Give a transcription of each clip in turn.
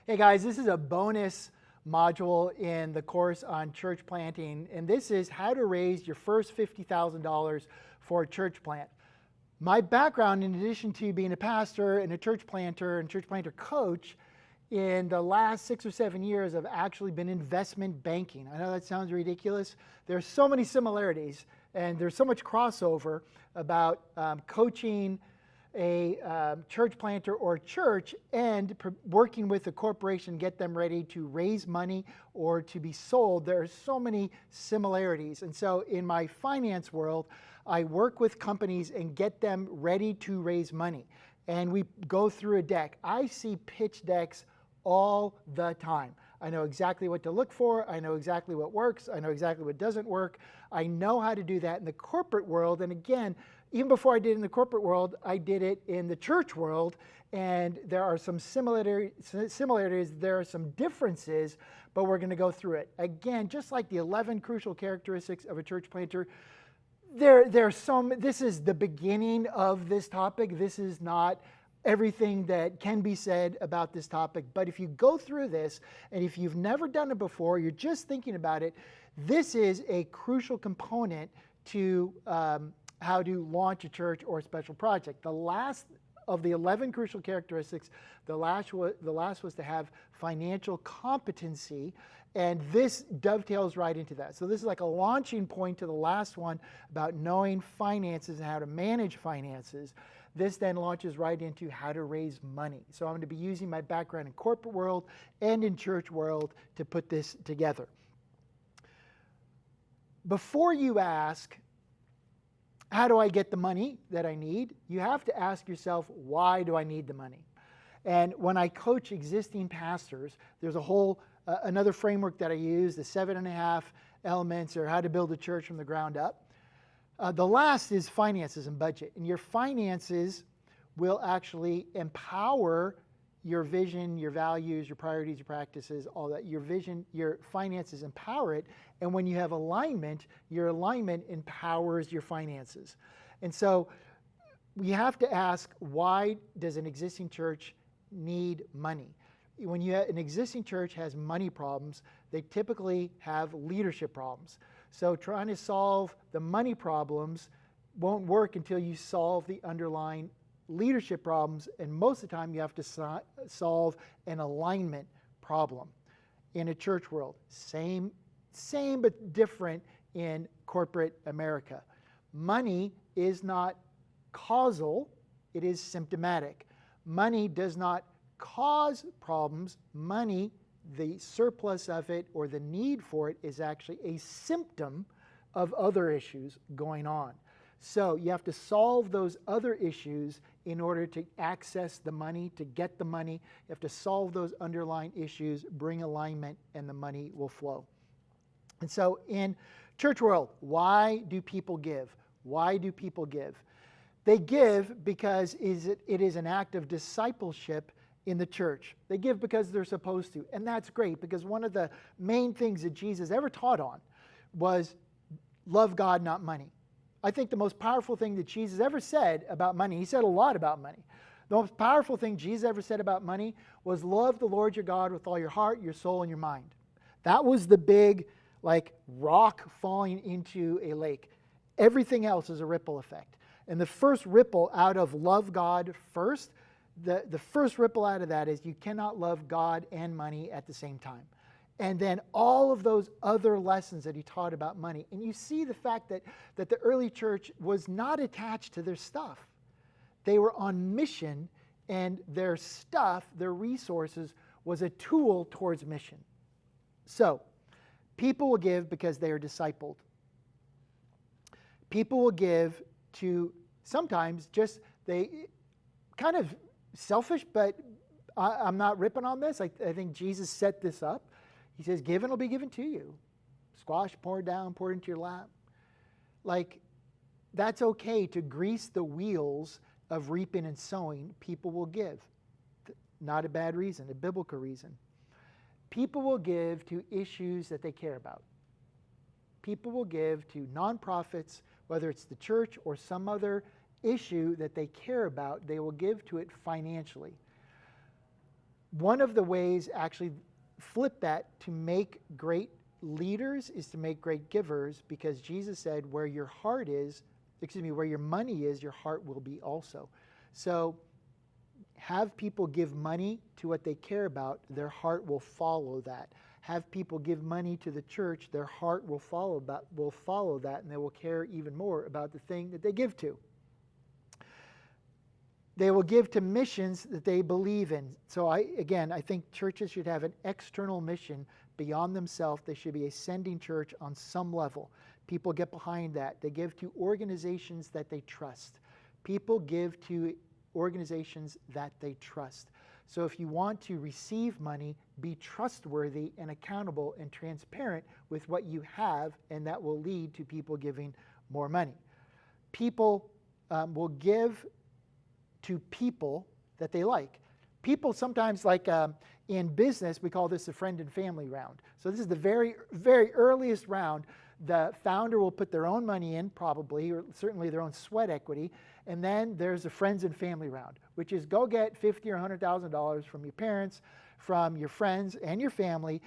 Hey guys, this is a bonus module in the course on church planting, and this is how to raise your first $50,000 for a church plant. My background, in addition to being a pastor and a church planter and church planter coach, in the last 6 or 7 years, I've actually been investment banking. I know that sounds ridiculous. There's so many similarities, and there's so much crossover about coaching a church planter or church and working with a corporation, get them ready to raise money or to be sold. There are so many similarities. And so in my finance world, I work with companies and get them ready to raise money. And we go through a deck. I see pitch decks all the time. I know exactly what to look for. I know exactly what works. I know exactly what doesn't work. I know how to do that in the corporate world. And again, even before I did it in the corporate world, I did it in the church world. And there are some similarities, there are some differences, but we're going to go through it. Again, just like the 11 crucial characteristics of a church planter, this is the beginning of this topic. This is not everything that can be said about this topic. But if you go through this, and if you've never done it before, you're just thinking about it, this is a crucial component to how to launch a church or a special project. The last of the 11 crucial characteristics, the last was to have financial competency, and this dovetails right into that. So this is like a launching point to the last one about knowing finances and how to manage finances. This then launches right into how to raise money. So I'm going to be using my background in corporate world and in church world to put this together. Before you ask, how do I get the money that I need? You have to ask yourself, why do I need the money? And when I coach existing pastors, there's a whole, another framework that I use, the 7.5 elements, or how to build a church from the ground up. The last is finances and budget. And your finances will actually empower your vision, your values, your priorities, your practices, all that. Your vision, your finances empower it. And when you have alignment, your alignment empowers your finances. And so we have to ask, why does an existing church need money? When an existing church has money problems, they typically have leadership problems. So trying to solve the money problems won't work until you solve the underlying leadership problems, and most of the time you have to solve an alignment problem. In a church world, same but different in corporate America. Money is not causal, it is symptomatic. Money does not cause problems. Money, the surplus of it or the need for it, is actually a symptom of other issues going on. So you have to solve those other issues in order to access the money, to get the money. You have to solve those underlying issues, bring alignment, and the money will flow. And so in church world, why do people give? Why do people give? They give because it is an act of discipleship in the church. They give because they're supposed to. And that's great, because one of the main things that Jesus ever taught on was love God, not money. I think the most powerful thing that Jesus ever said about money, he said a lot about money. The most powerful thing Jesus ever said about money was love the Lord your God with all your heart, your soul, and your mind. That was the big, rock falling into a lake. Everything else is a ripple effect. And the first ripple out of love God first, the first ripple out of that is you cannot love God and money at the same time. And then all of those other lessons that he taught about money. And you see the fact that the early church was not attached to their stuff. They were on mission, and their stuff, their resources, was a tool towards mission. So, people will give because they are discipled. People will give to sometimes just, they kind of selfish, but I'm not ripping on this. I think Jesus set this up. He says, give and it'll be given to you. Squash, pour down, pour into your lap. That's okay to grease the wheels of reaping and sowing. People will give. Not a bad reason, a biblical reason. People will give to issues that they care about. People will give to nonprofits, whether it's the church or some other issue that they care about. They will give to it financially. One of the ways, actually, flip that to make great leaders is to make great givers, because Jesus said, where your heart is, where your money is, your heart will be also. So have people give money to what they care about, their heart will follow that. Have people give money to the church, their heart will follow that, and they will care even more about the thing that they give to. They will give to missions that they believe in. So I think churches should have an external mission beyond themselves. They should be a sending church on some level. People get behind that. They give to organizations that they trust. People give to organizations that they trust. So if you want to receive money, be trustworthy and accountable and transparent with what you have, and that will lead to people giving more money. People will give to people that they like. People sometimes, like in business, we call this the friend and family round. So this is the very, very earliest round. The founder will put their own money in, probably, or certainly their own sweat equity, and then there's the friends and family round, which is go get $50,000 or $100,000 from your parents, from your friends and your family.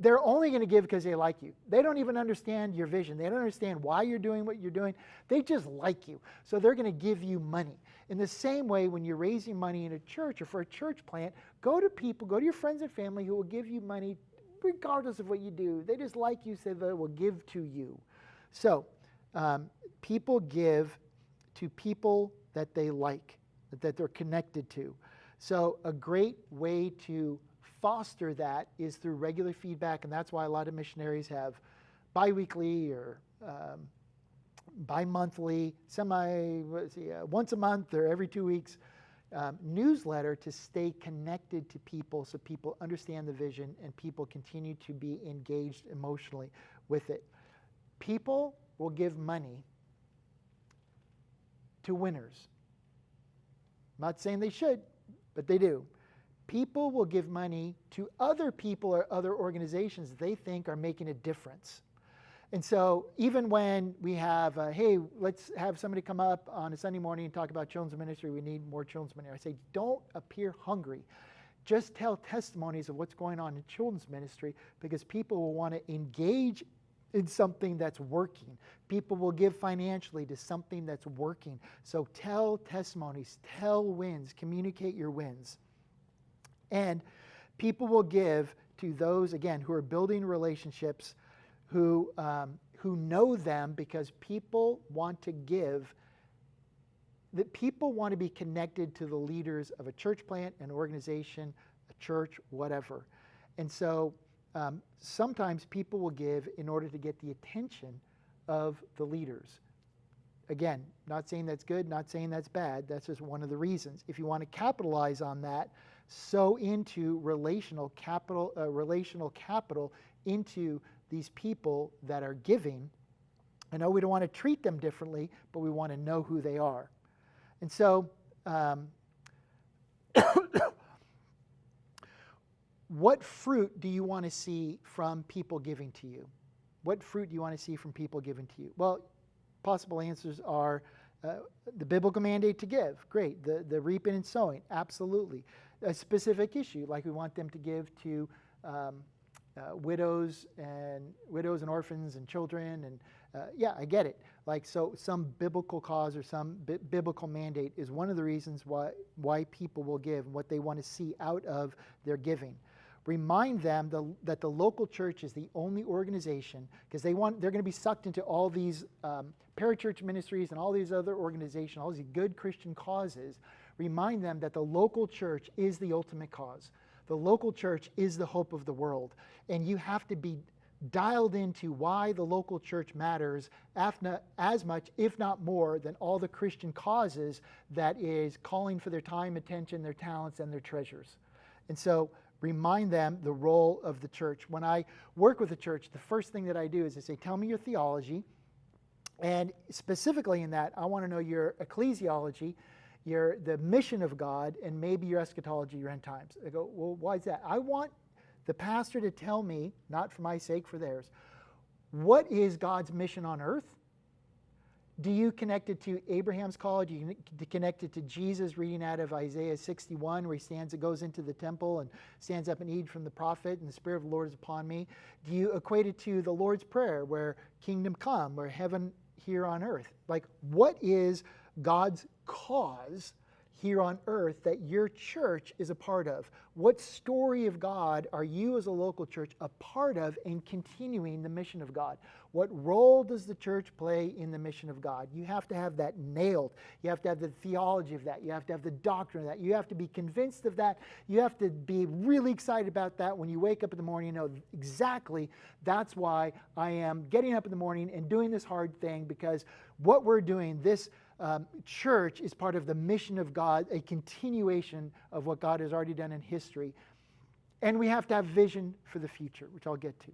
They're only going to give because they like you. They don't even understand your vision. They don't understand why you're doing what you're doing. They just like you. So they're going to give you money. In the same way, when you're raising money in a church or for a church plant, go to people, go to your friends and family who will give you money regardless of what you do. They just like you, so they will give to you. So people give to people that they like, that they're connected to. So a great way to foster that is through regular feedback, and that's why a lot of missionaries have biweekly or bi-monthly, once a month or every 2 weeks newsletter to stay connected to people, so people understand the vision and people continue to be engaged emotionally with it. People will give money to winners. I'm not saying they should, but they do. People will give money to other people or other organizations they think are making a difference. And so even when we have, hey, let's have somebody come up on a Sunday morning and talk about children's ministry, we need more children's ministry. I say, don't appear hungry. Just tell testimonies of what's going on in children's ministry, because people will want to engage in something that's working. People will give financially to something that's working. So tell testimonies, tell wins, communicate your wins. And people will give to those, again, who are building relationships, who know them, because people want to give, that people want to be connected to the leaders of a church plant, an organization, a church, whatever. And so sometimes people will give in order to get the attention of the leaders. Again, not saying that's good, not saying that's bad. That's just one of the reasons. If you want to capitalize on that, sow into relational capital into these people that are giving. I know we don't want to treat them differently, but we want to know who they are. And so what fruit do you want to see from people giving to you? What fruit do you want to see from people giving to you? Well, possible answers are the biblical mandate to give. Great. The reaping and sowing. Absolutely. A specific issue, like we want them to give to widows and orphans and children. And yeah, I get it. Like, so some biblical cause or some biblical mandate is one of the reasons why people will give and what they want to see out of their giving. Remind them that the local church is the only organization, because they're going to be sucked into all these parachurch ministries and all these other organizations, all these good Christian causes. Remind them that the local church is the ultimate cause. The local church is the hope of the world. And you have to be dialed into why the local church matters as much, if not more, than all the Christian causes that is calling for their time, attention, their talents, and their treasures. And so remind them the role of the church. When I work with the church, the first thing that I do is I say, tell me your theology. And specifically in that, I want to know your ecclesiology, the mission of God, and maybe your eschatology, your end times. I go, well, why is that? I want the pastor to tell me, not for my sake, for theirs, what is God's mission on earth? Do you connect it to Abraham's call? Do you connect it to Jesus reading out of Isaiah 61 where he goes into the temple and stands up and eats from the prophet and the Spirit of the Lord is upon me? Do you equate it to the Lord's Prayer where kingdom come, where heaven here on earth? Like, what is God's cause here on earth that your church is a part of? What story of God are you as a local church a part of in continuing the mission of God? What role does the church play in the mission of God? You have to have that nailed. You have to have the theology of that. You have to have the doctrine of that. You have to be convinced of that. You have to be really excited about that when you wake up in the morning. You know exactly that's why I am getting up in the morning and doing this hard thing, because what we're doing, this church is part of the mission of God, a continuation of what God has already done in history. And we have to have vision for the future, which I'll get to.